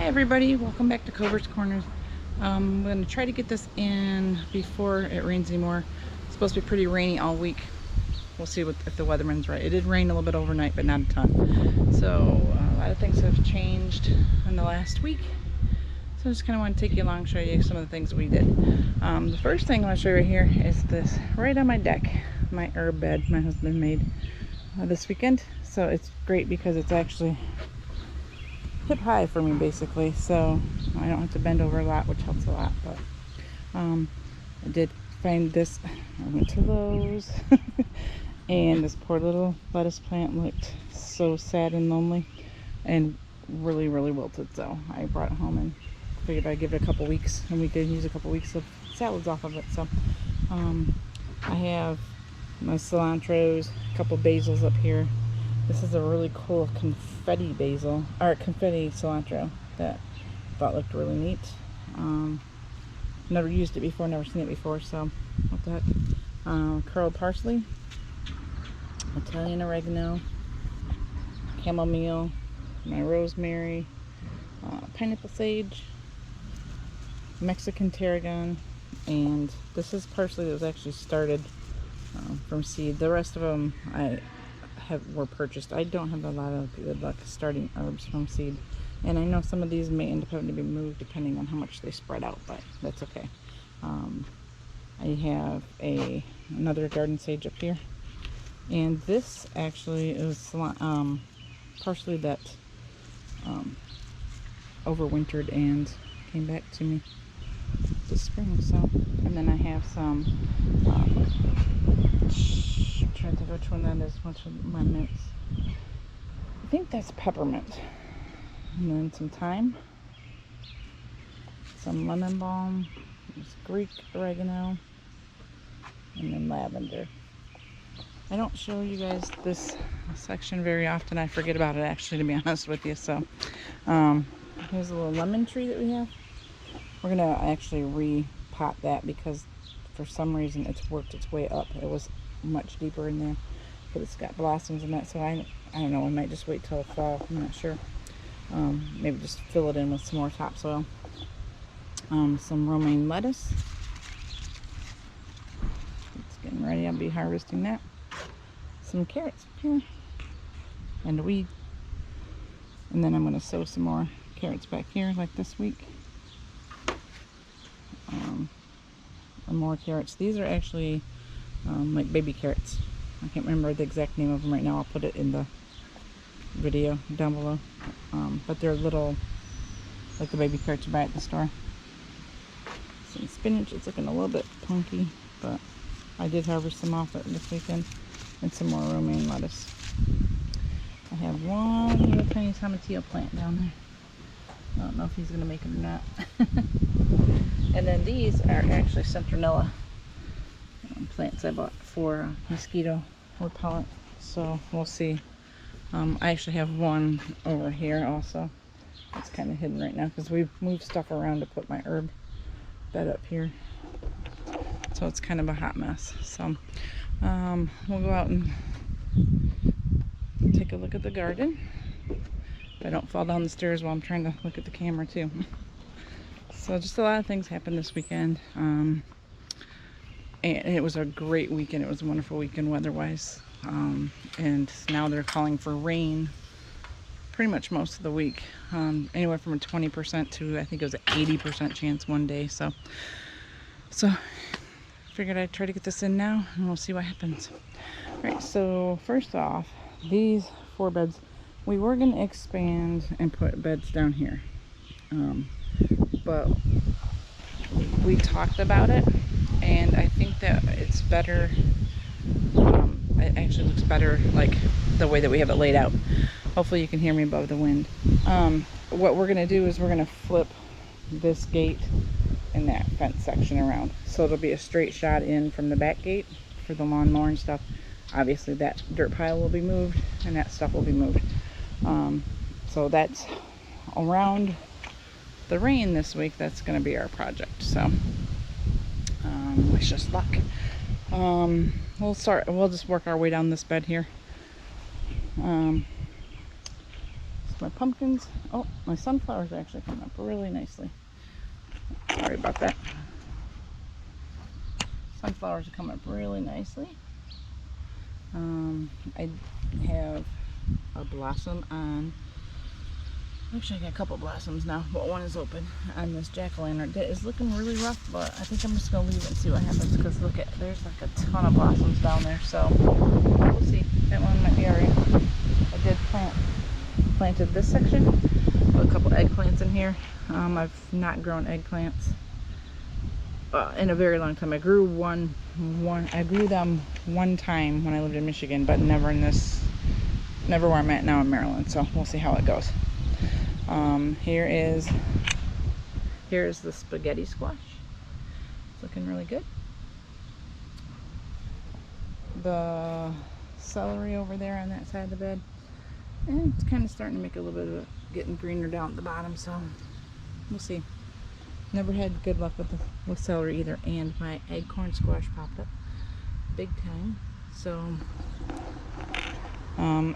Hi everybody, welcome back to Cover's Corners. I'm going to try to get this in before it rains anymore. It's supposed to be pretty rainy all week. We'll see if the weatherman's right. It did rain a little bit overnight, but not a ton. So a lot of things have changed in the last week. So I just kind of want to take you along, show you some of the things we did. The first thing I want to show you right here is this right on my deck, my herb bed my husband made this weekend. So it's great because it's actually hip high for me basically, so I don't have to bend over a lot, which helps a lot. But I did find this. I went to Lowe's and this poor little lettuce plant looked so sad and lonely and really wilted, so I brought it home and figured I'd give it a couple weeks and we could use a couple weeks of salads off of it. So I have my cilantros, a couple basils up here. This is a really cool confetti basil, or confetti cilantro that I thought looked really neat. Never used it before, never seen it before, so what the heck. Curled parsley, Italian oregano, chamomile, my rosemary, pineapple sage, Mexican tarragon, and this is parsley that was actually started from seed. The rest of them were purchased. I don't have a lot of good luck starting herbs from seed, and I know some of these may end up having to be moved depending on how much they spread out, but that's okay. I have another garden sage up here, and this actually is parsley that overwintered and came back to me this spring. So, and then I have some I'm trying to think which one that is, which of my mints. I think that's peppermint. And then some thyme, some lemon balm, there's Greek oregano, and then lavender. I don't show you guys this section very often. I forget about it actually, to be honest with you. So here's a little lemon tree that we have. We're gonna actually repot that because for some reason it's worked its way up. It was much deeper in there, but it's got blossoms in that, so I don't know, I might just wait till fall. I'm not sure. Maybe just fill it in with some more topsoil. Some romaine lettuce. It's getting ready. I'll be harvesting that. Some carrots here and a weed, and then I'm going to sow some more carrots back here like this week. And more carrots. These are actually like baby carrots. I can't remember the exact name of them right now. I'll put it in the video down below. But they're little, like the baby carrots you buy at the store. Some spinach. It's looking a little bit punky, but I did harvest some off it this weekend. And some more romaine lettuce. I have one little tiny tomatillo plant down there. I don't know if he's going to make it or not. And then these are actually centronella plants I bought for mosquito repellent. So we'll see. I actually have one over here also. It's kind of hidden right now because we've moved stuff around to put my herb bed up here. So it's kind of a hot mess. So we'll go out and take a look at the garden. If I don't fall down the stairs while I'm trying to look at the camera too. So just a lot of things happened this weekend. And it was a great weekend. It was a wonderful weekend weather-wise. And now they're calling for rain pretty much most of the week. Anywhere from a 20% to, I think it was an 80% chance one day. So figured I'd try to get this in now and we'll see what happens. Alright, so first off, these 4 beds, we were going to expand and put beds down here. But we talked about it, and I think that it's better. It actually looks better like the way that we have it laid out. Hopefully you can hear me above the wind. What we're going to do is we're going to flip this gate and that fence section around, so it'll be a straight shot in from the back gate for the lawnmower and stuff. Obviously that dirt pile will be moved and that stuff will be moved. So that's around the rain this week. That's going to be our project. So wish us luck. We'll just work our way down this bed here. My pumpkins. Oh, my sunflowers are actually coming up really nicely. Sorry about that. Sunflowers are coming up really nicely. I have a blossom on. Actually, I got a couple blossoms now, but one is open on this jack-o'-lantern. That is looking really rough, but I think I'm just gonna leave it and see what happens. Because look at, there's like a ton of blossoms down there. So we'll see. That one might be alright. I did planted this section. Put a couple eggplants in here. I've not grown eggplants in a very long time. I grew I grew them one time when I lived in Michigan, but never where I'm at now in Maryland. So we'll see how it goes. Here is the spaghetti squash. It's looking really good. The celery over there on that side of the bed, and it's kind of starting to make a little bit of it, getting greener down at the bottom. So we'll see. Never had good luck with celery either, and my acorn squash popped up big time. So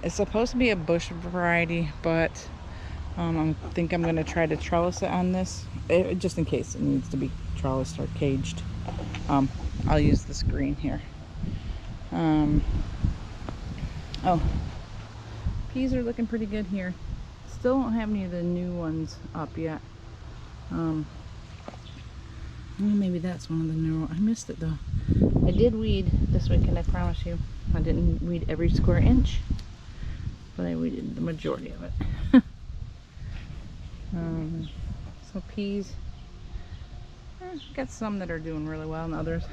it's supposed to be a bush variety, but I think I'm going to try to trellis it on this, just in case it needs to be trellised or caged. I'll use this green here. Oh, peas are looking pretty good here. Still don't have any of the new ones up yet. Maybe that's one of the new ones. I missed it though. I did weed this weekend, I promise you. I didn't weed every square inch, but I weeded the majority of it. So peas, got some that are doing really well and others.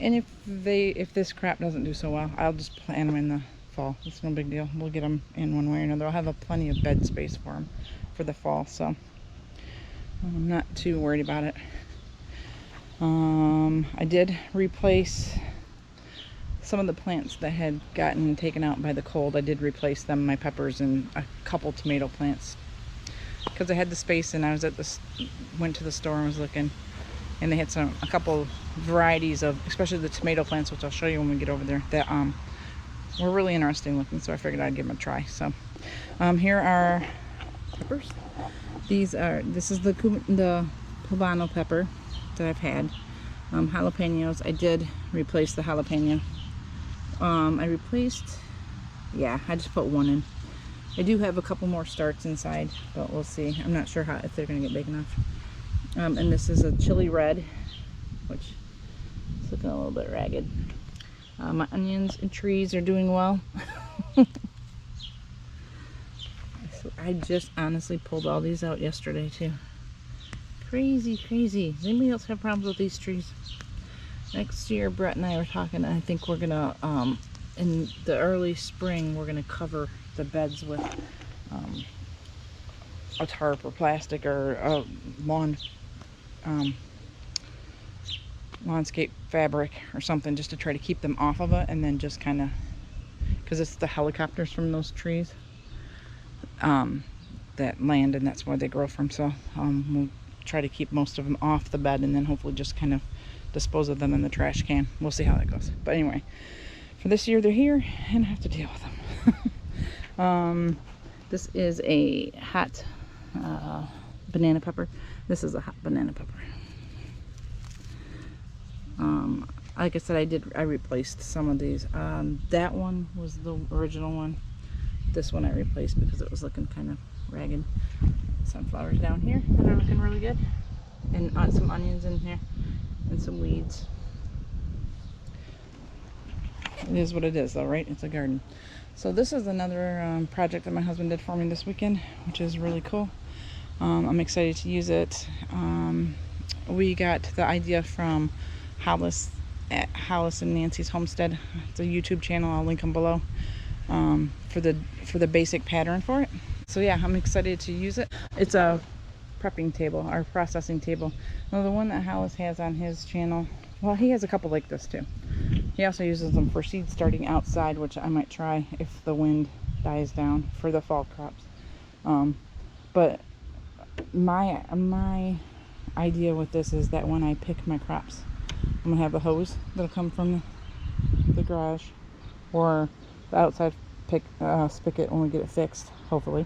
And if this crop doesn't do so well, I'll just plant them in the fall. It's no big deal. We'll get them in one way or another. I'll have plenty of bed space for them for the fall, so I'm not too worried about it. I did replace some of the plants that had gotten taken out by the cold. I did replace them, my peppers and a couple tomato plants, because I had the space, and I was went to the store and was looking, and they had a couple varieties of, especially the tomato plants, which I'll show you when we get over there, that were really interesting looking. So I figured I'd give them a try. So here are peppers. This is the Habano pepper that I've had. Jalapenos, I did replace the jalapeno. I just put one in. I do have a couple more starts inside, but we'll see. I'm not sure if they're going to get big enough. And this is a chili red, which is looking a little bit ragged. My onions and trees are doing well. So I just honestly pulled all these out yesterday too. Crazy. Does anybody else have problems with these trees? Next year, Brett and I were talking, I think we're gonna, in the early spring, we're gonna cover the beds with a tarp or plastic or a landscape fabric or something, just to try to keep them off of it, and then just kind of, because it's the helicopters from those trees that land, and that's where they grow from. So we'll try to keep most of them off the bed, and then hopefully just kind of dispose of them in the trash can. We'll see how that goes. But anyway, for this year they're here and I have to deal with them. This is a hot banana pepper. This is a hot banana pepper. Like I said, I replaced some of these. That one was the original one. This one I replaced because it was looking kind of ragged. Sunflowers down here that are looking really good, and some onions in here and some weeds. It is what it is though, right? It's a garden. So this is another project that my husband did for me this weekend, which is really cool. I'm excited to use it. We got the idea from Hollis at Hollis and Nancy's Homestead. It's a YouTube channel. I'll link them below for the basic pattern for it. So yeah, I'm excited to use it. It's a prepping table, or processing table. Now the one that Hollis has on his channel, well, he has a couple like this too. He also uses them for seed starting outside, which I might try if the wind dies down for the fall crops. But my idea with this is that when I pick my crops, I'm gonna have the hose that'll come from the garage or the outside spigot when we get it fixed, hopefully.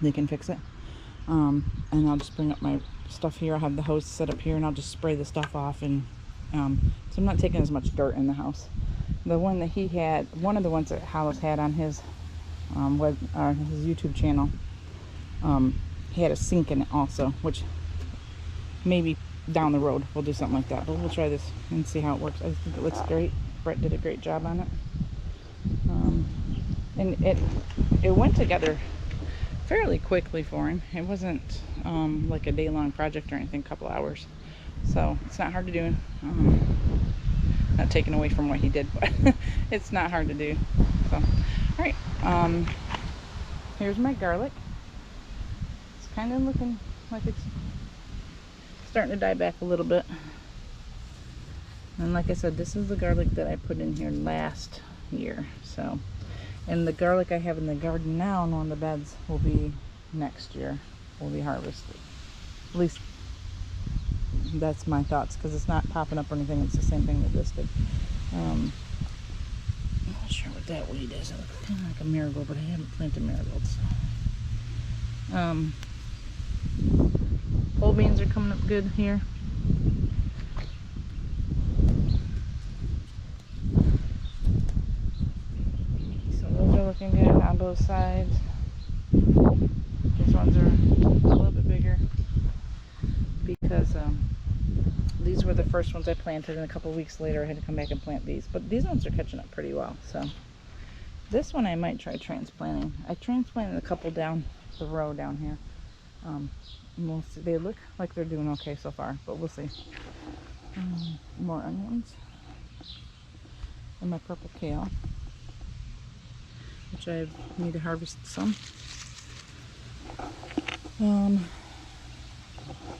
they can fix it. And I'll just bring up my stuff here. I'll have the hose set up here, and I'll just spray the stuff off. And so I'm not taking as much dirt in the house. The one that he had, one of the ones that Hollis had on his his YouTube channel, he had a sink in it also, which maybe down the road we'll do something like that. But we'll try this and see how it works. I think it looks great. Brett did a great job on it. And it went together fairly quickly for him. It wasn't like a day-long project or anything, a couple hours. So it's not hard to do. Not taking away from what he did, but it's not hard to do. So, all right. Here's my garlic. It's kind of looking like it's starting to die back a little bit. And like I said, this is the garlic that I put in here last year. So, and the garlic I have in the garden now and on the beds will be next year, will be harvested. At least that's my thoughts, because it's not popping up or anything. It's the same thing that this did. I'm not sure what that weed is. It looks kind of like a marigold, but I haven't planted marigolds. Pole beans are coming up good here. So those are looking good on both sides. These ones are a little bit bigger because these were the first ones I planted, and a couple weeks later I had to come back and plant these. But these ones are catching up pretty well. So this one I might try transplanting. I transplanted a couple down the row down here. We'll see. They look like they're doing okay so far, but we'll see. More onions and my purple kale, which I need to harvest some.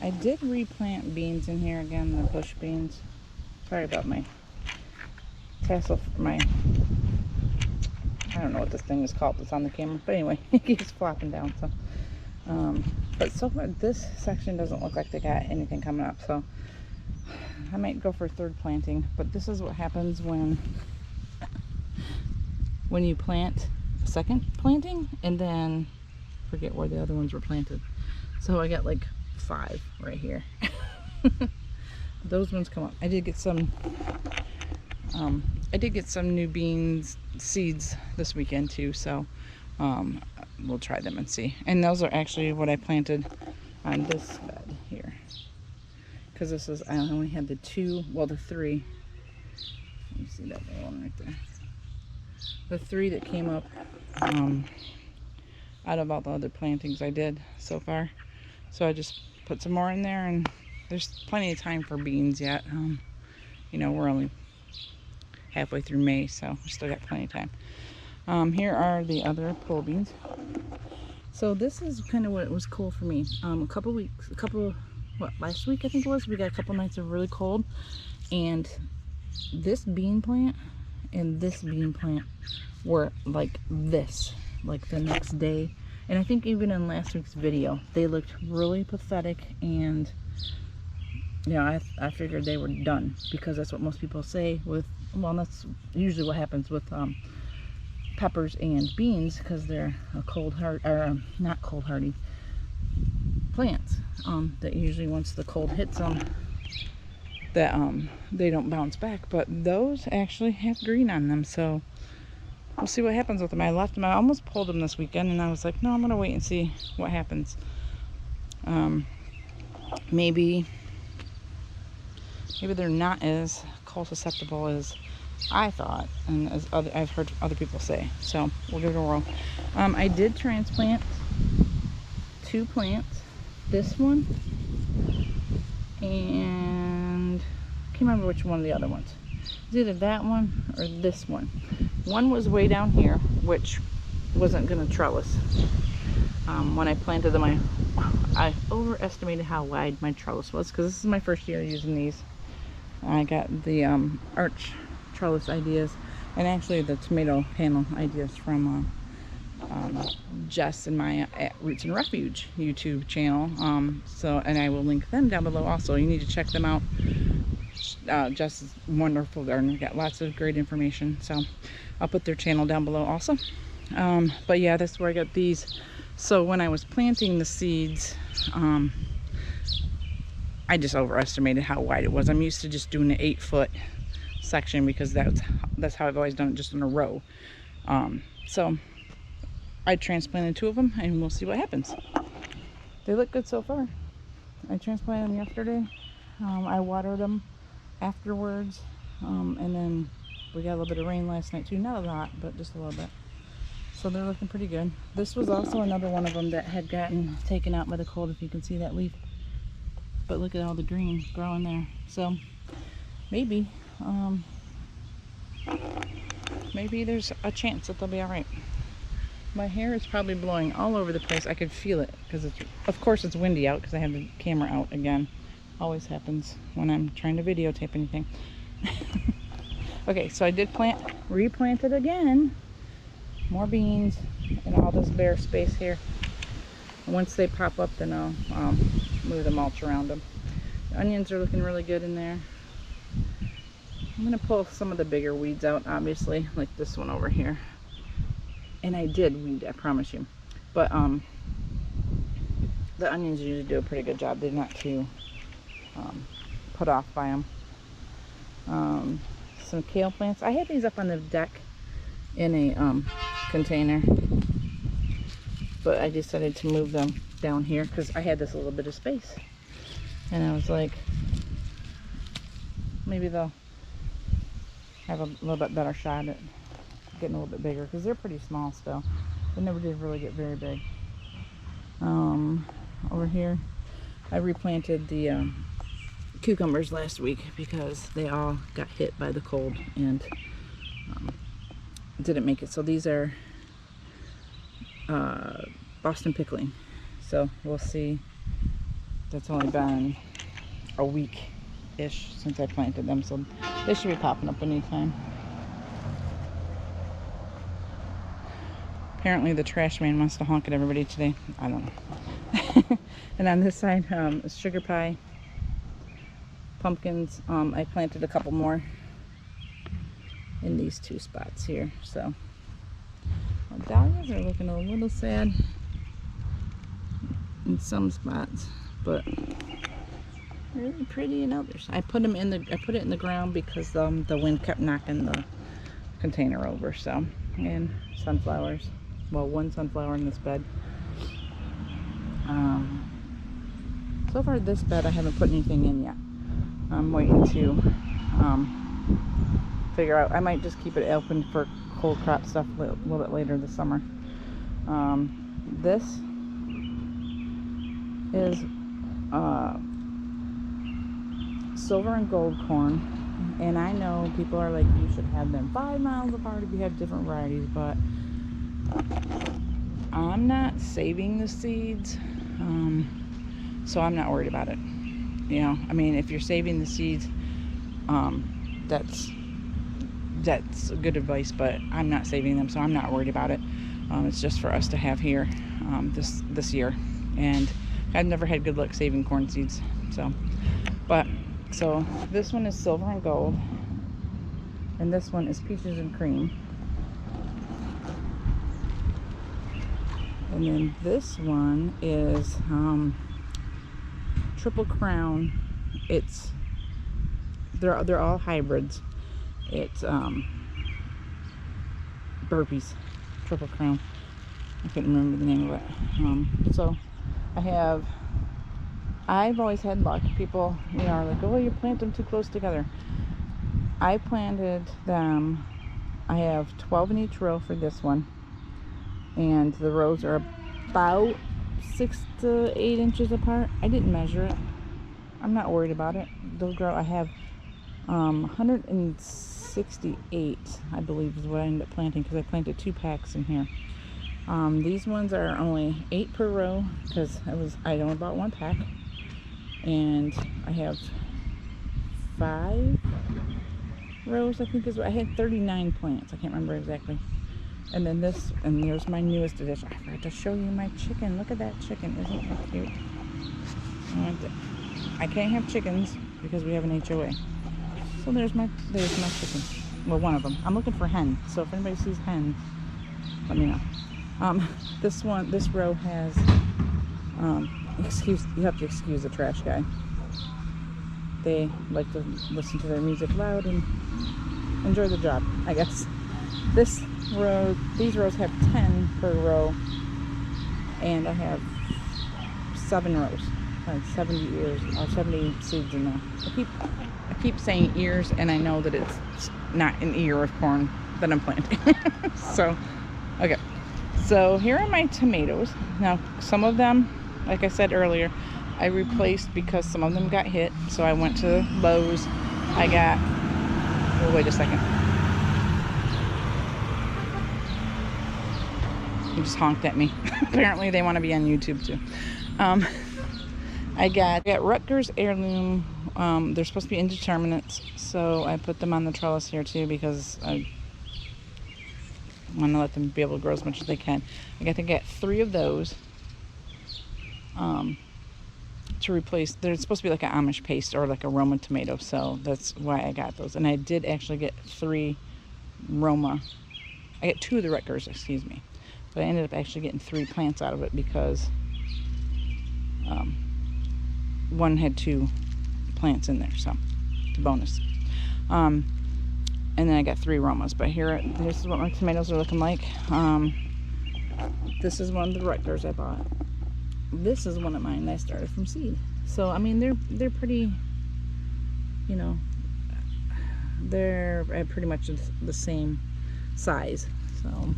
I did replant beans in here again, the bush beans. Sorry about my tassel, I don't know what this thing is called that's on the camera, but anyway, it keeps flopping down. So, but so far this section doesn't look like they got anything coming up, so I might go for a third planting. But this is what happens when you plant a second planting and then forget where the other ones were planted. So I got like 5 right here. Those ones come up. I did get some new beans seeds this weekend too, so we'll try them and see. And those are actually what I planted on this bed here, because this is, I only had the 2, well, the 3. You see that little one right there, the 3 that came up out of all the other plantings I did so far. So I just put some more in there, and there's plenty of time for beans yet. You know, we're only halfway through May, so we still got plenty of time. Here are the other pole beans. So this is kind of what was cool for me. Last week I think it was, we got a couple nights of really cold, and this bean plant and this bean plant were like this, like the next day. And I think even in last week's video, they looked really pathetic, and you know, I figured they were done, because that's what most people say with, well, that's usually what happens with peppers and beans, because they're not cold hardy plants, that usually once the cold hits them, that they don't bounce back. But those actually have green on them, so we'll see what happens with them. I left them. I almost pulled them this weekend, and I was like, no, I'm gonna wait and see what happens. Maybe they're not as cold susceptible as I thought, and as I've heard other people say. So we'll give it a whirl. I did transplant 2 plants. This one, and I can't remember which one of the other ones. It's either that one or this one. One was way down here, which wasn't gonna trellis. When I planted them, I overestimated how wide my trellis was, because this is my first year using these. I got the arch trellis ideas, and actually the tomato panel ideas from Jess and my at Roots and Refuge YouTube channel. And I will link them down below also. You need to check them out. Jess is a wonderful gardener, got lots of great information, so I'll put their channel down below also. But yeah, that's where I got these. So when I was planting the seeds, I just overestimated how wide it was. I'm used to just doing an 8-foot section because that's how I've always done it, just in a row. So I transplanted 2 of them and we'll see what happens. They look good so far. I transplanted them yesterday. I watered them afterwards, and then we got a little bit of rain last night too. Not a lot, but just a little bit. So they're looking pretty good. This was also another one of them that had gotten taken out by the cold, if you can see that leaf. But look at all the green growing there. So maybe there's a chance that they'll be all right. My hair is probably blowing all over the place. I could feel it because of course it's windy out because I have the camera out again. Always happens when I'm trying to videotape anything. Okay, so I did replant it again. More beans and all this bare space here. And once they pop up, then I'll move the mulch around them. The onions are looking really good in there. I'm gonna pull some of the bigger weeds out, obviously, like this one over here. And I did weed, I promise you. But the onions usually do a pretty good job. They're not too put off by them. Some kale plants. I had these up on the deck in a container, but I decided to move them down here because I had this little bit of space, and I was like, maybe they'll have a little bit better shot at getting a little bit bigger because they're pretty small still. They never did really get very big. Over here I replanted the cucumbers last week because they all got hit by the cold and didn't make it. So these are Boston pickling. So we'll see. That's only been a week-ish since I planted them, so they should be popping up anytime. Apparently the trash man wants to honk at everybody today. I don't know. And on this side is sugar pie, pumpkins. I planted a couple more in these 2 spots here. So dahlias are looking a little sad in some spots, but really pretty in others. I put it in the ground because the wind kept knocking the container over. So, and sunflowers. Well, 1 sunflower in this bed. So far this bed I haven't put anything in yet. I'm waiting to figure out. I might just keep it open for cold crop stuff a little bit later this summer. This is silver and gold corn, and I know people are like, you should have them 5 miles apart if you have different varieties, but I'm not saving the seeds, so I'm not worried about it. You know, I mean, if you're saving the seeds, that's good advice, but I'm not saving them, so I'm not worried about it. It's just for us to have here this year, and I've never had good luck saving corn seeds. So this one is silver and gold, and this one is peaches and cream, and then this one is Triple Crown. They're all hybrids. It's burpees, Triple Crown. I couldn't remember the name of it. So I've always had luck. People, are like, oh, you plant them too close together. I planted them. I have 12 in each row for this one, and the rows are about 6 to 8 inches apart. I didn't measure it. I'm not worried about it. They'll grow. I have 168, I believe, is what I ended up planting because I planted 2 packs in here. These ones are only 8 per row because I only bought 1 pack, and I have 5 rows. I think is what I had. 39 plants. I can't remember exactly. And then there's my newest addition. I forgot to show you my chicken. Look at that chicken. Isn't that cute? I can't have chickens because we have an HOA. So there's my chicken. Well, one of them. I'm looking for hen. So if anybody sees hen, let me know. This row has, you have to excuse the trash guy. They like to listen to their music loud and enjoy the job, I guess. These rows have 10 per row, and I have 7 rows. 70 ears or 70 seeds in there. I keep saying ears, and I know that it's not an ear of corn that I'm planting. So, okay. So here are my tomatoes. Now, some of them, like I said earlier, I replaced because some of them got hit. So I went to Lowe's. I got, oh, wait a second. He just honked at me. Apparently they want to be on YouTube too. I got Rutgers heirloom. They're supposed to be indeterminates, so I put them on the trellis here too because I want to let them be able to grow as much as they can. I think I got 3 of those to replace. They're supposed to be like an Amish paste or like a Roma tomato, so that's why I got those. And I did actually get 3 Roma. I got 2 of the Rutgers, excuse me, but I ended up actually getting 3 plants out of it because one had 2 plants in there, so it's a bonus. And then I got 3 Romas. But this is what my tomatoes are looking like. This is one of the Rutgers I bought. This is one of mine that I started from seed. So I mean, they're pretty, you know, they're at pretty much the same size. So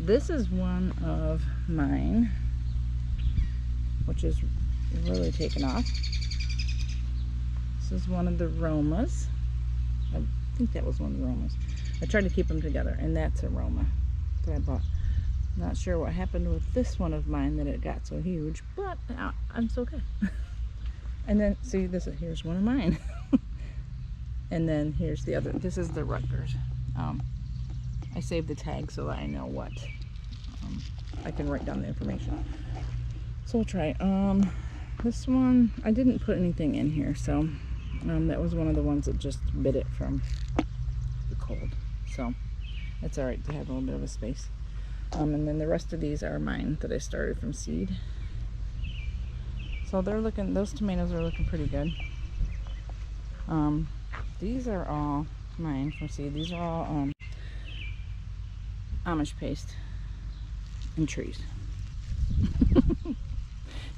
this is one of mine, which is really taken off. This is one of the Romas. I think that was one of the Romas. I tried to keep them together, and that's a Roma that I bought. Not sure what happened with this one of mine that it got so huge, but it's okay. And then see, here's one of mine. And then here's the other. This is the Rutgers. I saved the tag so that I know what. I can write down the information. So we'll try. This one, I didn't put anything in here, so that was one of the ones that just bit it from the cold. So it's all right to have a little bit of a space. And then the rest of these are mine that I started from seed. So those tomatoes are looking pretty good. These are all mine from seed. These are all Amish paste and trees.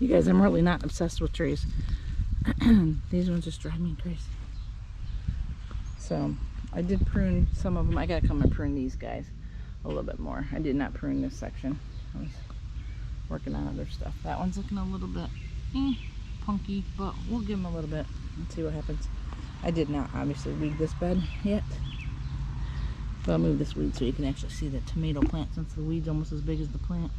You guys, I'm really not obsessed with trees. These ones just drive me crazy. So I did prune some of them. I gotta come and prune these guys a little bit more. I did not prune this section. I was working on other stuff. That one's looking a little bit punky, but we'll give them a little bit and see what happens. I did not obviously weed this bed yet, but I'll move this weed so you can actually see the tomato plant, since the weed's almost as big as the plant.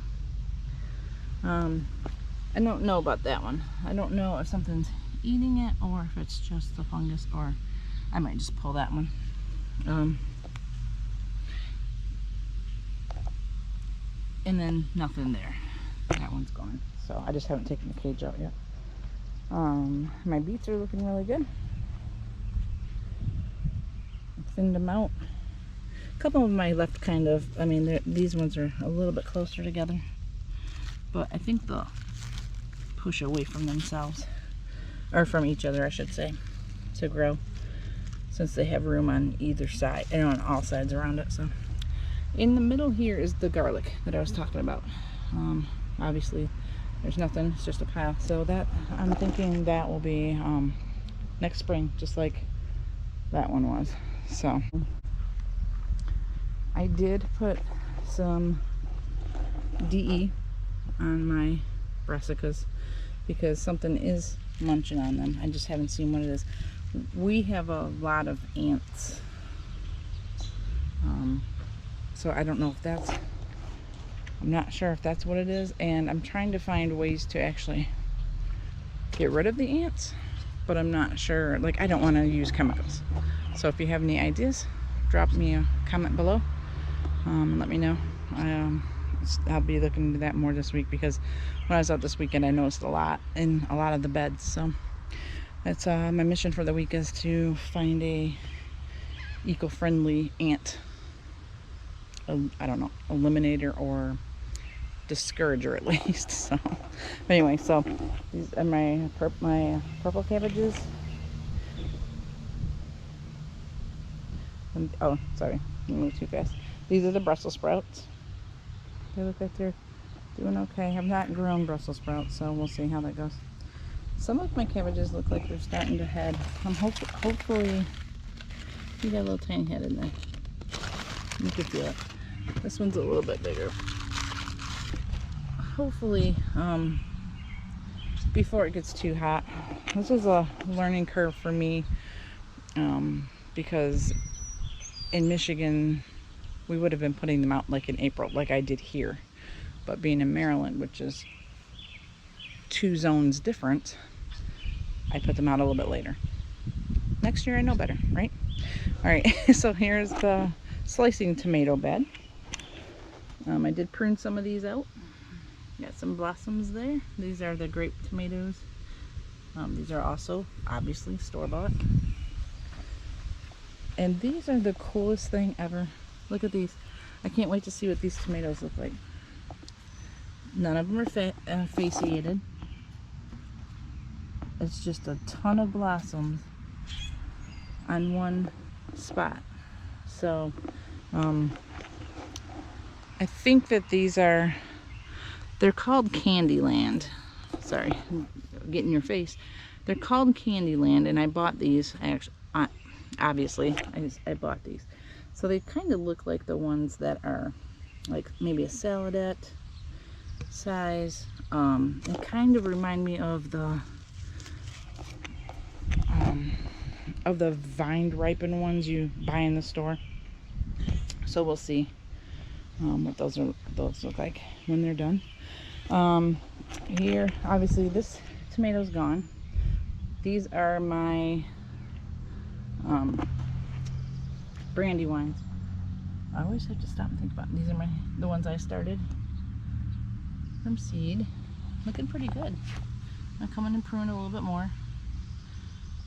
I don't know about that one. I don't know if something's eating it or if it's just the fungus, or I might just pull that one. And then nothing there. That one's gone. So I just haven't taken the cage out yet. My beets are looking really good. I thinned them out. A couple of them I left kind of, I mean, these ones are a little bit closer together, but I think they'll push away from themselves, or from each other I should say, to grow, since they have room on either side and on all sides around it. So in the middle here is the garlic that I was talking about. Obviously there's nothing, it's just a pile, so that I'm thinking that will be next spring, just like that one was. So I did put some DE on my brassicas because something is munching on them. I just haven't seen what it is. We have a lot of ants, so I don't know if that's, I'm not sure if that's what it is, and I'm trying to find ways to actually get rid of the ants, but I'm not sure. Like, I don't want to use chemicals, so if you have any ideas, drop me a comment below and let me know. I'll be looking into that more this week, because when I was out this weekend I noticed a lot in a lot of the beds. So that's my mission for the week, is to find a eco-friendly ant I don't know, eliminator or discourager at least. So anyway, so these are my purple cabbages. And, oh, sorry, I moved too fast. These are the Brussels sprouts. They look like they're doing okay. I've not grown Brussels sprouts, so we'll see how that goes. Some of my cabbages look like they're starting to head. Hopefully, you got a little tiny head in there. You can feel it. This one's a little bit bigger. Hopefully, before it gets too hot. This is a learning curve for me, because in Michigan, we would have been putting them out like in April, like I did here. But being in Maryland, which is 2 zones different, I put them out a little bit later. Next year I know better, right? All right, so here's the slicing tomato bed. I did prune some of these out. Got some blossoms there. These are the grape tomatoes. These are also obviously store-bought. And these are the coolest thing ever. Look at these. I can't wait to see what these tomatoes look like. None of them are fasciated. It's just a ton of blossoms on one spot. So I think that these are, they're called Candyland. Sorry, get in your face. They're called Candyland, and I bought these. Obviously, I bought these. So they kind of look like the ones that are like maybe a saladette size. They kind of remind me of the vined ripened ones you buy in the store. So we'll see what those look like when they're done. Here, obviously, this tomato's gone. These are my brandywines. I always have to stop and think about them. These are the ones I started from seed. Looking pretty good. I'll come in and prune a little bit more.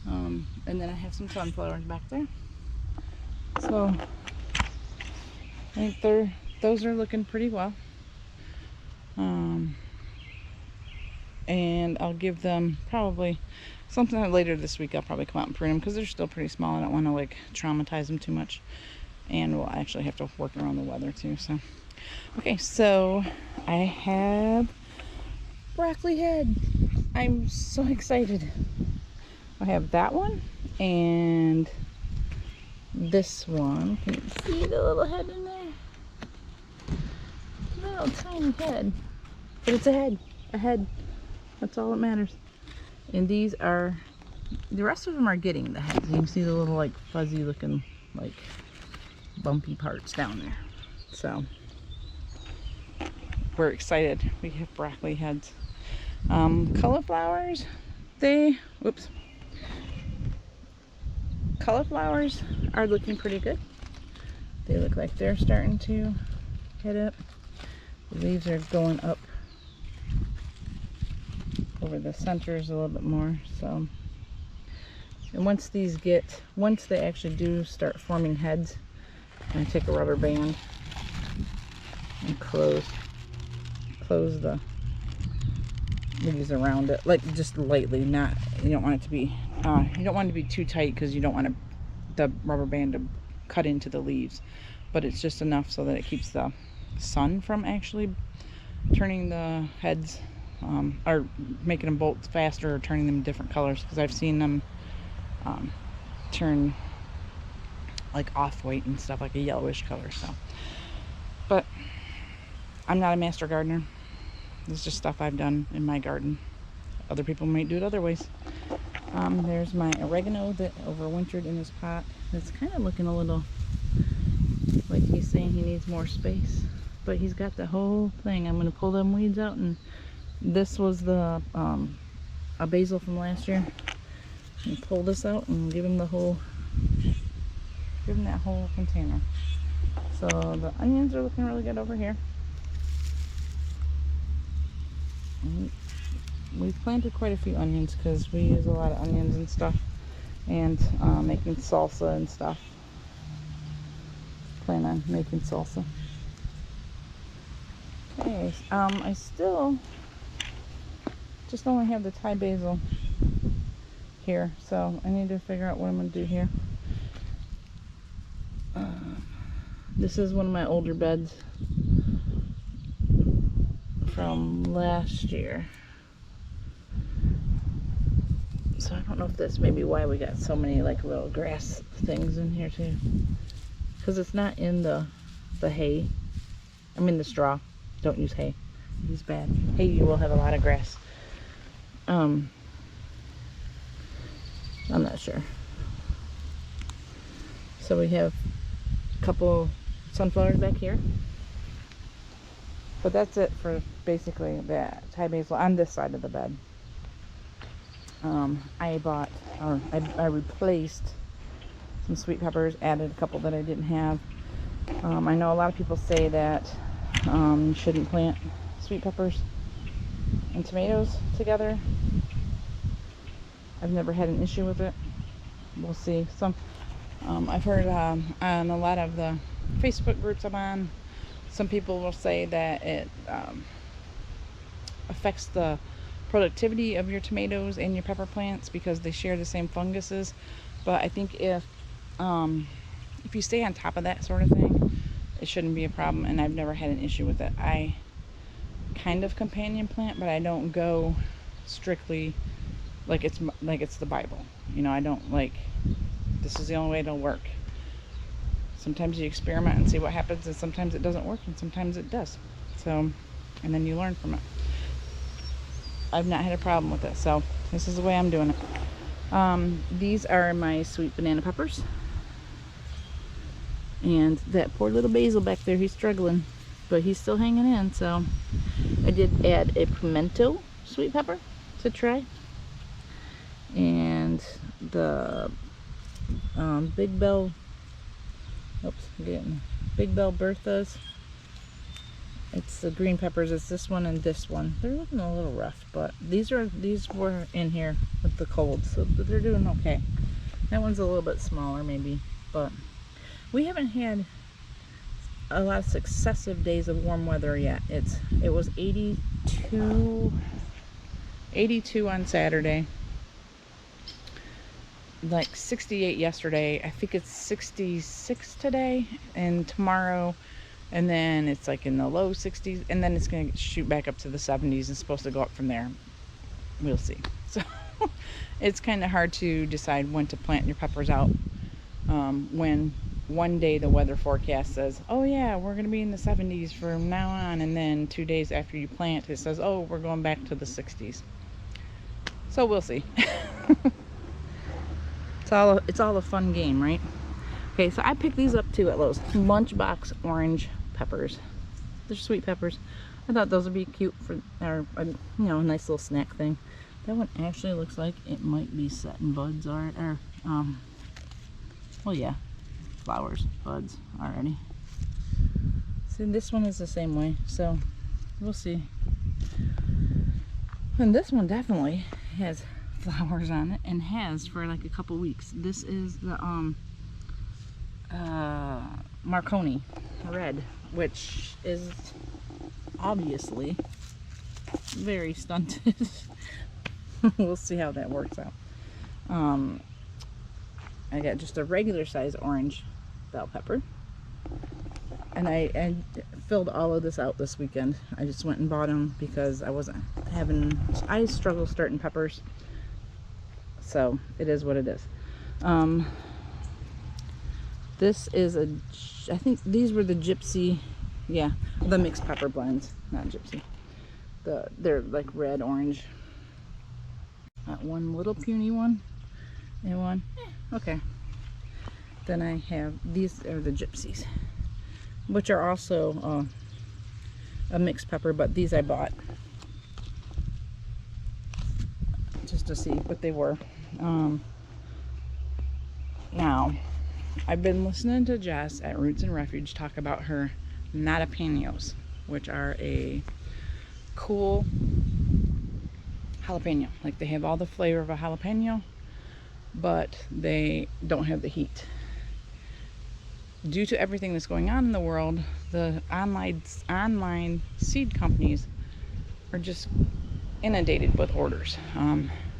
And then I have some sunflowers back there. So I think those are looking pretty well. And I'll give them probably sometime later this week. I'll probably come out and prune them because they're still pretty small. I don't want to like traumatize them too much. And we'll actually have to work around the weather too. So, okay, so I have broccoli head. I'm so excited. I have that one and this one. Can you see the little head in there? Little tiny head. But it's a head. A head. That's all that matters. And these are, the rest of them are getting the heads. You can see the little like fuzzy looking like bumpy parts down there. So we're excited. We have broccoli heads. Cauliflowers, cauliflowers are looking pretty good. They look like they're starting to head up. The leaves are going up over the centers a little bit more. So, and once they actually do start forming heads, I'm going to take a rubber band and close the leaves around it, like just lightly. Not, you don't want it to be too tight because you don't want the rubber band to cut into the leaves, but it's just enough so that it keeps the sun from actually turning the heads or making them bolt faster or turning them different colors, because I've seen them turn like off-white and stuff, like a yellowish color. So, but I'm not a master gardener. It's just stuff I've done in my garden. Other people might do it other ways. There's my oregano that overwintered in his pot. It's kind of looking a little like he's saying he needs more space, but he's got the whole thing. I'm going to pull them weeds out, and this was the a basil from last year. And pull this out and give him that whole container. So the onions are looking really good over here. We've planted quite a few onions because we use a lot of onions and stuff, and making salsa and stuff. plan on making salsa. Okay, I still just only have the Thai basil here, so I need to figure out what I'm going to do here. This is one of my older beds from last year. So I don't know if that's maybe why we got so many like little grass things in here too. Because it's not in the hay. I mean the straw. Don't use hay. Use bad. Hay, you will have a lot of grass. I'm not sure. So we have a couple sunflowers back here. But that's it for basically that Thai basil on this side of the bed. I replaced some sweet peppers, added a couple that I didn't have. I know a lot of people say that you shouldn't plant sweet peppers and tomatoes together. I've never had an issue with it. We'll see. I've heard on a lot of the Facebook groups I'm on, some people will say that it affects the productivity of your tomatoes and your pepper plants because they share the same funguses. But I think if you stay on top of that sort of thing, it shouldn't be a problem, and I've never had an issue with it. I kind of companion plant, but I don't go strictly like it's the Bible. You know, I don't like this is the only way it'll work. Sometimes you experiment and see what happens, and sometimes it doesn't work, and sometimes it does. So, and then you learn from it. I've not had a problem with it, so this is the way I'm doing it. These are my sweet banana peppers. And that poor little basil back there, he's struggling, but he's still hanging in. So I did add a pimento sweet pepper to try. And the Big Bell Berthas. It's the green peppers. It's this one and this one. They're looking a little rough, but these were in here with the cold, so they're doing okay. That one's a little bit smaller maybe, but we haven't had a lot of successive days of warm weather yet. It was 82 on Saturday, like 68 yesterday. I think it's 66 today and tomorrow. And then it's like in the low 60s, and then it's going to shoot back up to the 70s. It's supposed to go up from there. We'll see. So it's kind of hard to decide when to plant your peppers out. When one day the weather forecast says, oh yeah, we're going to be in the 70s from now on, and then 2 days after you plant, it says, oh, we're going back to the 60s. So we'll see. It's all a fun game, right? Okay, so I picked these up too at Lowe's. Lunchbox orange peppers. They're sweet peppers. I thought those would be cute for, or a nice little snack thing. That one actually looks like it might be setting buds well, yeah, flowers, buds already. See, this one is the same way, so we'll see. And this one definitely has flowers on it, and has for like a couple weeks. This is the Marconi red, which is obviously very stunted. We'll see how that works out. I got just a regular size orange bell pepper, and I filled all of this out this weekend. I just went and bought them because I struggle starting peppers, so it is what it is. This is I think these were the gypsy, yeah, the mixed pepper blends, not gypsy. They're like red, orange. That one little puny one, and one, okay. Then I have, these are the gypsies, which are also a mixed pepper, but these I bought just to see what they were. Now, I've been listening to Jess at Roots and Refuge talk about her jalapenos, which are a cool jalapeno. Like, they have all the flavor of a jalapeno, but they don't have the heat. due to everything that's going on in the world, the online seed companies are just inundated with orders.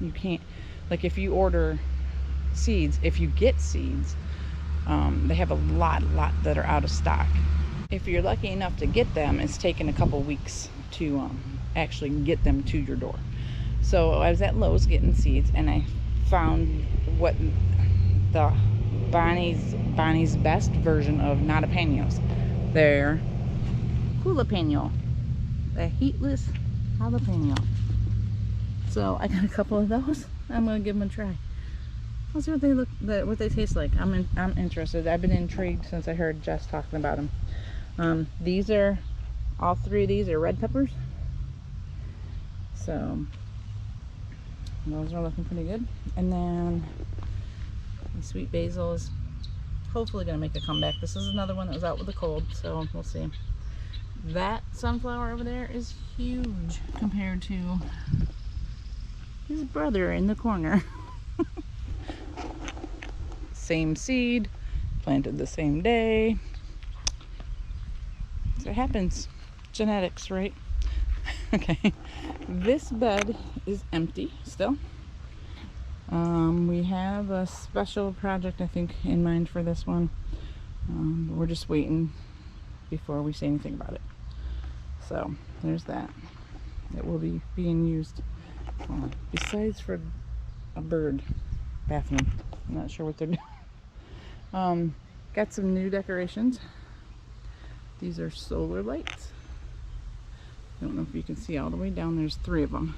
You can't, like, if you order seeds, if you get seeds, they have a lot that are out of stock. If you're lucky enough to get them, it's taken a couple weeks to actually get them to your door. So I was at Lowe's getting seeds, and I found what the Bonnie's best version of not jalapenos. They're jalapeno, the heatless jalapeno. So I got a couple of those. I'm gonna give them a try. Let's see what they taste like. I'm interested. I've been intrigued since I heard Jess talking about them. These are, all three of these are red peppers. So those are looking pretty good. And then the sweet basil is hopefully gonna make a comeback. This is another one that was out with the cold, so we'll see. That sunflower over there is huge compared to his brother in the corner. Same seed, planted the same day. So it happens. Genetics, right? Okay. This bed is empty still. We have a special project, I think, in mind for this one. We're just waiting before we say anything about it. So there's that. It will be being used besides for a bird bathroom. I'm not sure what they're doing. Got some new decorations. These are solar lights. I don't know if you can see all the way down. There's 3 of them.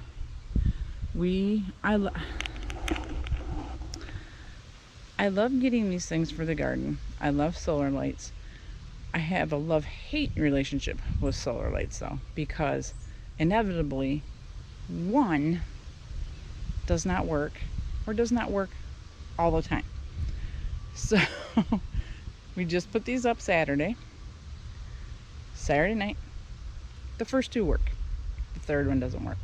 I love getting these things for the garden. I love solar lights. I have a love-hate relationship with solar lights though, because inevitably one does not work, or does not work all the time. So we just put these up Saturday night. The first 2 work. The third one doesn't work.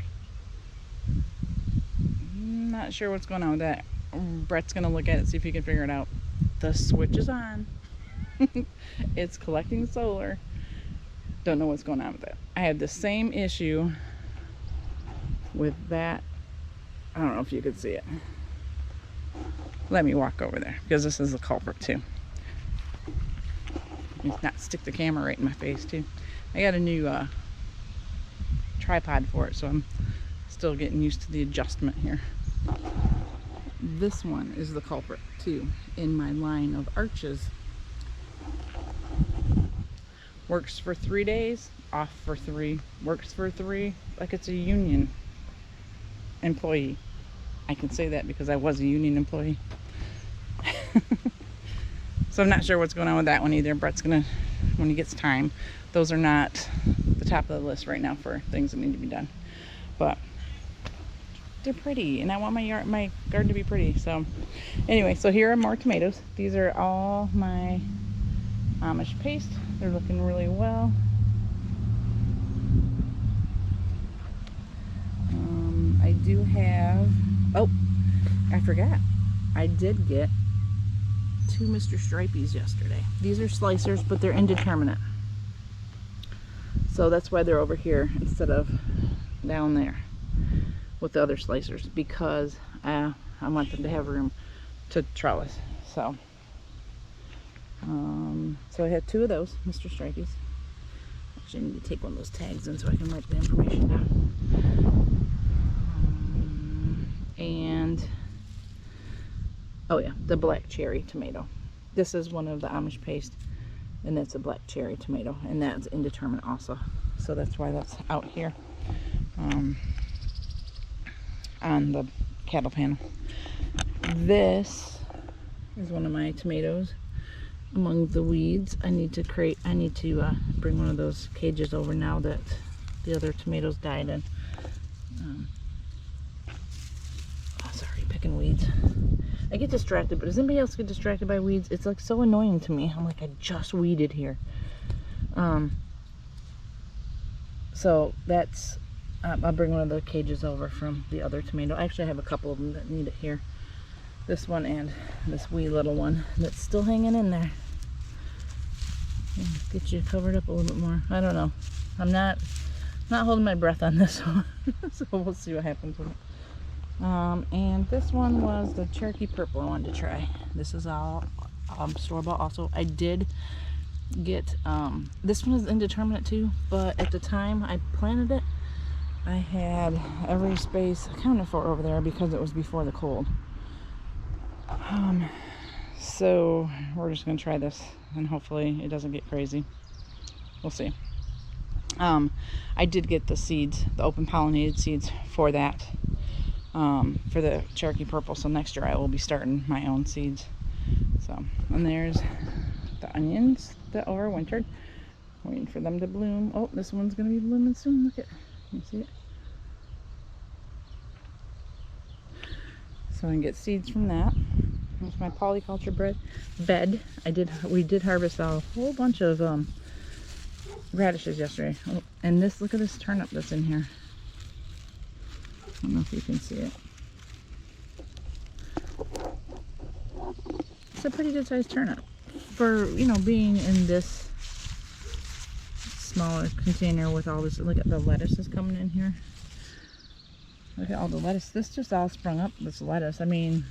I'm not sure what's going on with that. Brett's gonna look at it, see if he can figure it out. The switch is on. It's collecting solar. Don't know what's going on with that. I had the same issue with that. I don't know if you could see it. Let me walk over there, because this is the culprit too. Not stick the camera right in my face too. I got a new tripod for it, so I'm still getting used to the adjustment here. This one is the culprit too, in my line of arches. Works for 3 days, off for 3, works for 3, like it's a union employee. I can say that because I was a union employee. So I'm not sure what's going on with that one either. Brett's gonna, when he gets time. Those are not the top of the list right now for things that need to be done, but they're pretty, and I want my garden to be pretty. So anyway, so here are more tomatoes. These are all my Amish paste. They're looking really well. I do have, oh, I forgot. I did get 2 Mr. Stripies yesterday. These are slicers, but they're indeterminate. So that's why they're over here instead of down there with the other slicers, because I want them to have room to trellis. So so I had 2 of those Mr. Stripies. Actually, I need to take one of those tags in so I can write the information down. And oh yeah, the black cherry tomato. This is one of the Amish paste, and that's a black cherry tomato, and that's indeterminate also. So that's why that's out here on the cattle panel. This is one of my tomatoes among the weeds. I need to bring one of those cages over now that the other tomatoes died in. Oh, sorry, picking weeds. I get distracted, but does anybody else get distracted by weeds? It's like so annoying to me. I'm like, I just weeded here. So that's, I'll bring one of the cages over from the other tomato. Actually, I have a couple of them that need it here. This one and this wee little one that's still hanging in there. Get you covered up a little bit more. I don't know. I'm not holding my breath on this one. So we'll see what happens with it. And this one was the Cherokee Purple I wanted to try. This is all store-bought also. I did get, this one is indeterminate too, but at the time I planted it, I had every space accounted for over there because it was before the cold. So we're just gonna try this and hopefully it doesn't get crazy. We'll see. I did get the seeds, the open pollinated seeds for that, for the Cherokee Purple. So next year I will be starting my own seeds. So, and there's the onions that overwintered, waiting for them to bloom. Oh, this one's gonna be blooming soon. Look at, you see it? So I can get seeds from that. Here's my polyculture bed. We did harvest a whole bunch of radishes yesterday. Oh, and this, look at this turnip that's in here. I don't know if you can see it. It's a pretty good sized turnip for, you know, being in this smaller container with all this. Look at the lettuces coming in here. Look at all the lettuce. This just all sprung up, this lettuce. I mean,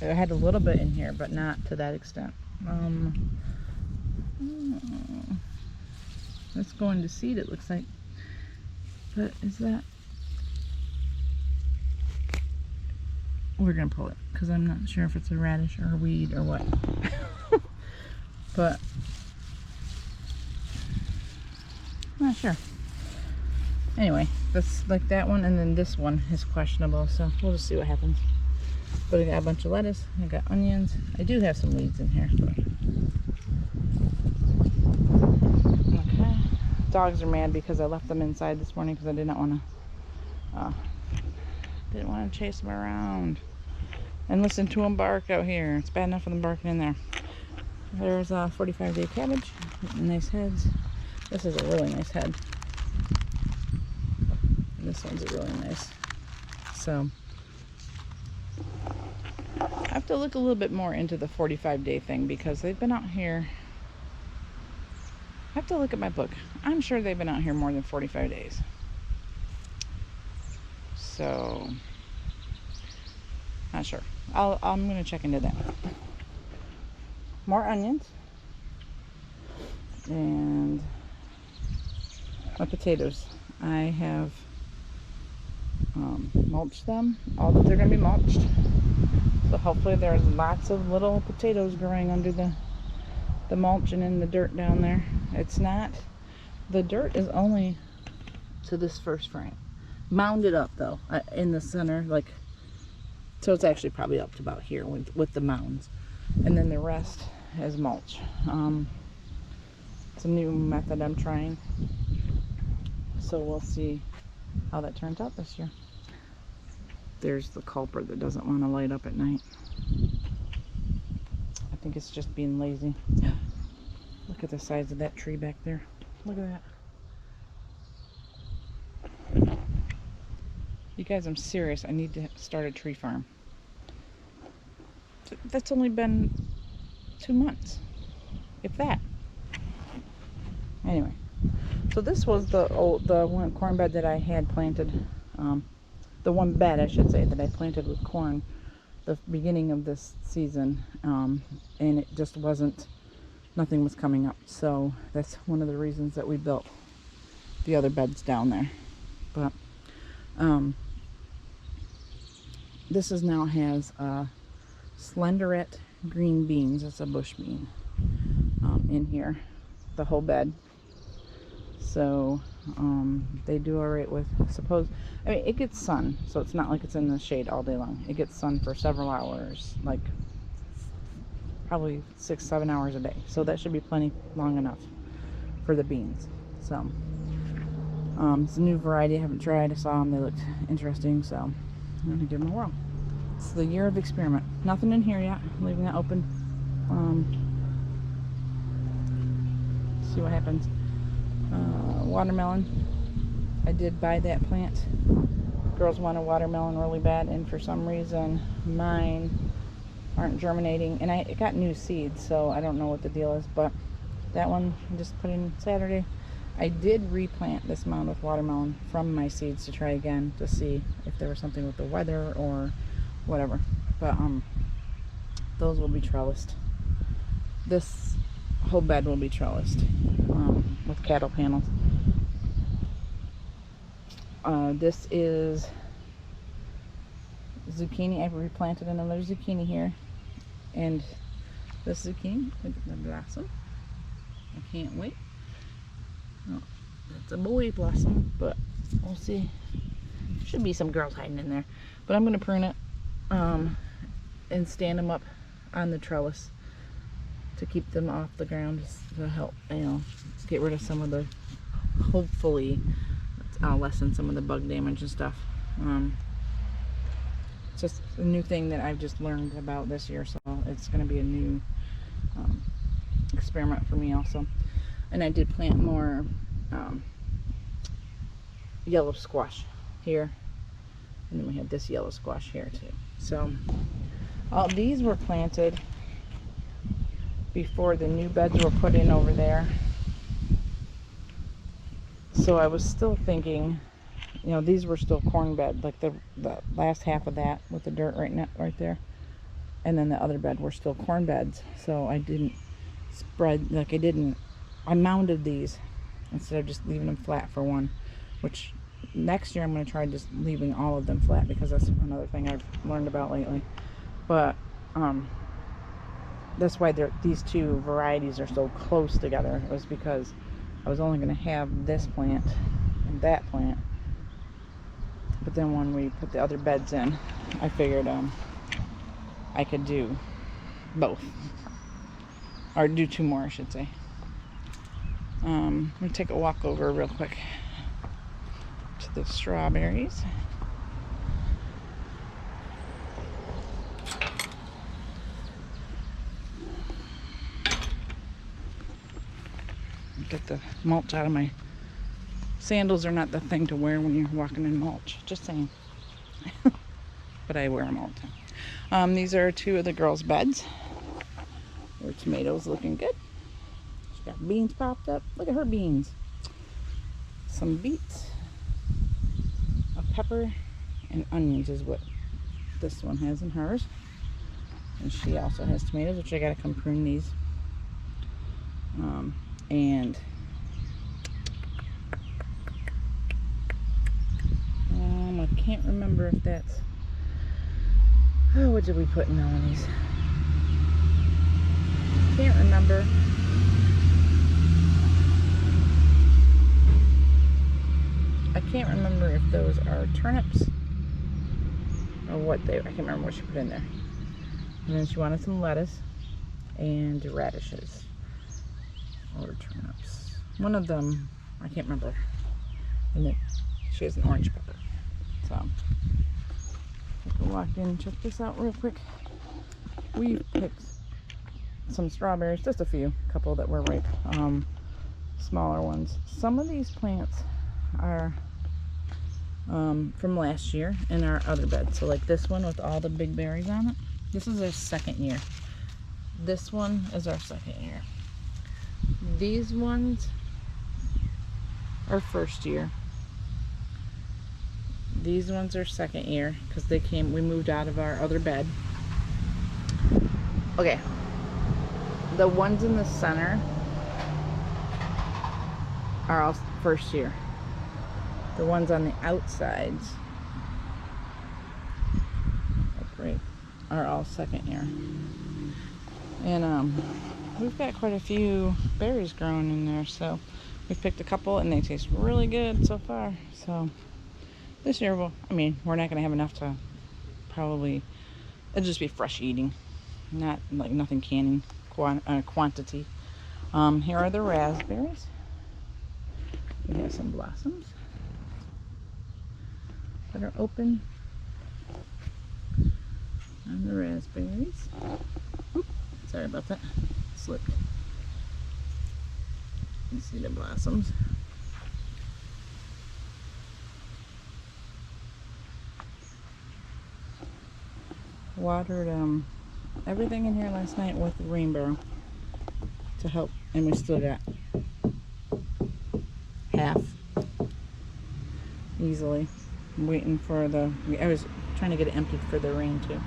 it had a little bit in here, but not to that extent. That's going to seed, it looks like. But is that... We're going to pull it, because I'm not sure if it's a radish or a weed or what. But... I'm not sure. Anyway, that's like that one, and then this one is questionable, so we'll just see what happens. But I got a bunch of lettuce, I got onions. I do have some weeds in here, but... Okay. Dogs are mad because I left them inside this morning because I did not want to chase them around and listen to them bark out here. It's bad enough for them barking in there. There's a 45-day cabbage, nice heads. This is a really nice head. And this one's a really nice. So I have to look a little bit more into the 45-day thing because they've been out here. I have to look at my book. I'm sure they've been out here more than 45 days. So, not sure. I'm going to check into that. More onions. And my potatoes. I have mulched them. All that they're going to be mulched. So hopefully there's lots of little potatoes growing under the mulch and in the dirt down there. It's not, the dirt is only to this first frame. Mounded up though, in the center, like, so it's actually probably up to about here with the mounds. And then the rest is mulch. It's a new method I'm trying. So we'll see how that turns out this year. There's the culprit that doesn't want to light up at night. I think it's just being lazy. Look at the size of that tree back there. Look at that. You guys, I'm serious. I need to start a tree farm. That's only been 2 months, if that. Anyway, so this was the one corn bed that I had planted. The one bed, I should say, that I planted with corn the beginning of this season, and it just wasn't, nothing was coming up. So that's one of the reasons that we built the other beds down there. But this is now has slenderette green beans. It's a bush bean in here, the whole bed. So they do all right with, I mean, it gets sun, so it's not like it's in the shade all day long. It gets sun for several hours, like probably 6-7 hours a day. So that should be plenty long enough for the beans. So it's a new variety I haven't tried. I saw them, they looked interesting, so I'm gonna give them a whirl. It's the year of experiment. Nothing in here yet. I'm leaving that open. See what happens. Watermelon. I did buy that plant. Girls wanted watermelon really bad, and for some reason mine aren't germinating. And I got new seeds, so I don't know what the deal is, but That one I just put in Saturday. I did replant this mound with watermelon from my seeds to try again to see if there was something with the weather or whatever. But those will be trellised. This whole bed will be trellised with cattle panels. This is zucchini. I've replanted another zucchini here, and this zucchini, look at the blossom. I can't wait. Oh, it's a boy blossom, but we'll see. Should be some girls hiding in there, but I'm going to prune it and stand them up on the trellis to keep them off the ground, just to help, you know, get rid of some of the, hopefully lessen some of the bug damage and stuff. It's just a new thing that I've just learned about this year, so it's going to be a new experiment for me also. And I did plant more yellow squash here, and then we have this yellow squash here too. So all these were planted before the new beds were put in over there. So I was still thinking, you know, these were still corn bed, like the last half of that with the dirt right there, and then the other bed were still corn beds. So I didn't spread, like I mounded these instead of just leaving them flat for one, which next year I'm going to try just leaving all of them flat, because that's another thing I've learned about lately. But that's why these two varieties are so close together. It was because I was only going to have this plant and that plant, but then when we put the other beds in, I figured I could do both, or do two more I should say. I'm going to take a walk over real quick to the strawberries. Get the mulch out of my sandals. Are not the thing to wear when you're walking in mulch, just saying. But I wear them all the time. These are two of the girls' beds. Their tomatoes looking good. She's got beans popped up. Look at her beans. Some beets, a pepper, and onions is what this one has in hers. And she also has tomatoes, which I gotta come prune these. And I can't remember if that's, what did we put in Melanie's? Can't remember. I can't remember if those are turnips or what I can't remember what she put in there. And then she wanted some lettuce and radishes. Or turnips. One of them, I can't remember. And then she has an orange pepper. So, I can walk in and check this out real quick. We picked some strawberries, just a few, a couple that were ripe, smaller ones. Some of these plants are from last year in our other bed. So like this one with all the big berries on it, this is our second year. This one is our second year. These ones are first year. These ones are second year because we moved out of our other bed. Okay, the ones in the center are all first year. The ones on the outsides are all second year. And we've got quite a few berries growing in there, so we've picked a couple and they taste really good so far. So this year we're not gonna have enough to probably, it'll just be fresh eating, not like nothing canning quantity. Here are the raspberries. We have some blossoms that are open on the raspberries. Oop, sorry about that, slipped. You see the blossoms. Watered everything in here last night with rainbow to help, and we still got half easily. I'm waiting for I was trying to get it emptied for the rain too.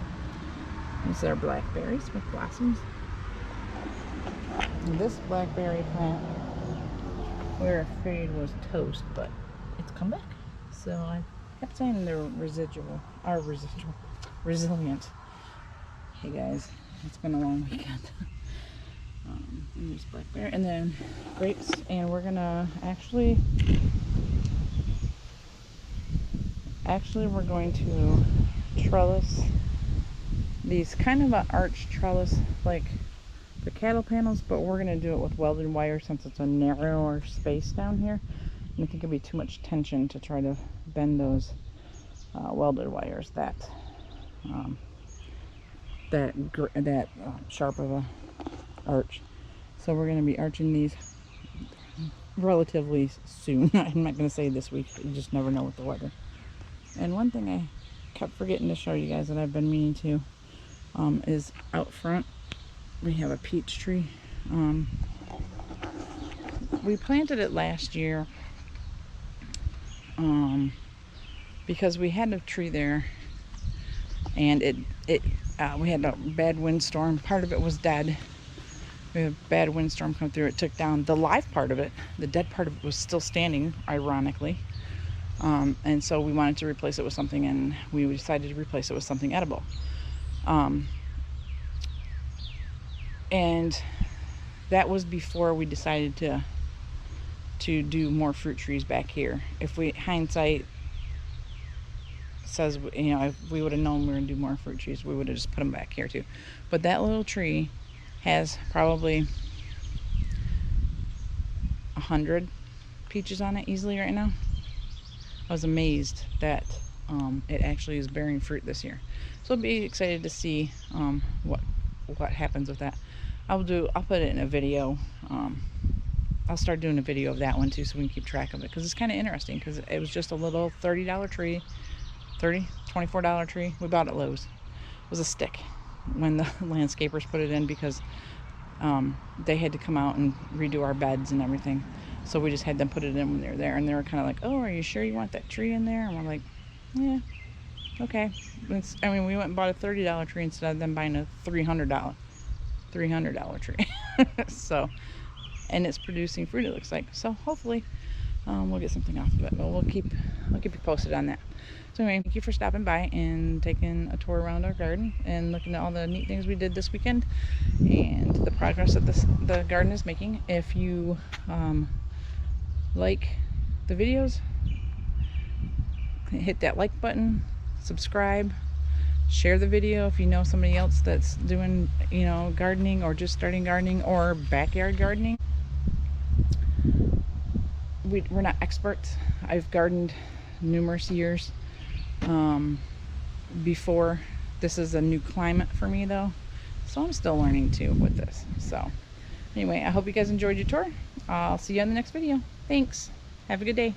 These are blackberries with blossoms. And this blackberry plant, we're afraid was toast, but it's come back. So I kept saying they're resilient. Hey guys, it's been a long weekend. There's blackberry and then grapes, and we're gonna actually we're going to trellis these, kind of an arch trellis like the cattle panels, but we're gonna do it with welded wire since it's a narrower space down here, and I think it'd be too much tension to try to bend those welded wires that sharp of a arch. So we're going to be arching these relatively soon. I'm not going to say this week, you just never know with the weather. And one thing I kept forgetting to show you guys that I've been meaning to is out front we have a peach tree. We planted it last year because we had a tree there, and we had a bad windstorm. Part of it was dead. We had a bad windstorm come through. It took down the live part of it. The dead part of it was still standing, ironically. And so we wanted to replace it with something, and we decided to replace it with something edible. And that was before we decided to do more fruit trees back here. If hindsight says, you know, if we would have known we were going to do more fruit trees, we would have just put them back here too. But that little tree has probably 100 peaches on it easily right now. I was amazed that it actually is bearing fruit this year. So I'll be excited to see what happens with that. I'll put it in a video. I'll start doing a video of that one too, so we can keep track of it, because it's kind of interesting, because it was just a little $30 tree, $24 tree. We bought it at Lowe's. It was a stick when the landscapers put it in, because they had to come out and redo our beds and everything. So we just had them put it in when they were there, and they were kind of like, "Oh, are you sure you want that tree in there?" And we're like, "Yeah, okay." We went and bought a $30 tree instead of them buying a $300 tree. So, and it's producing fruit, it looks like. So hopefully we'll get something off of it, but I'll keep you posted on that. So anyway, thank you for stopping by and taking a tour around our garden and looking at all the neat things we did this weekend and the progress that the garden is making. If you like the videos, hit that like button, subscribe, share the video if you know somebody else that's doing, you know, gardening or just starting gardening or backyard gardening. We're not experts. I've gardened numerous years before. This is a new climate for me though, so I'm still learning too with this. So anyway, I hope you guys enjoyed your tour. I'll see you on the next video. Thanks. Have a good day.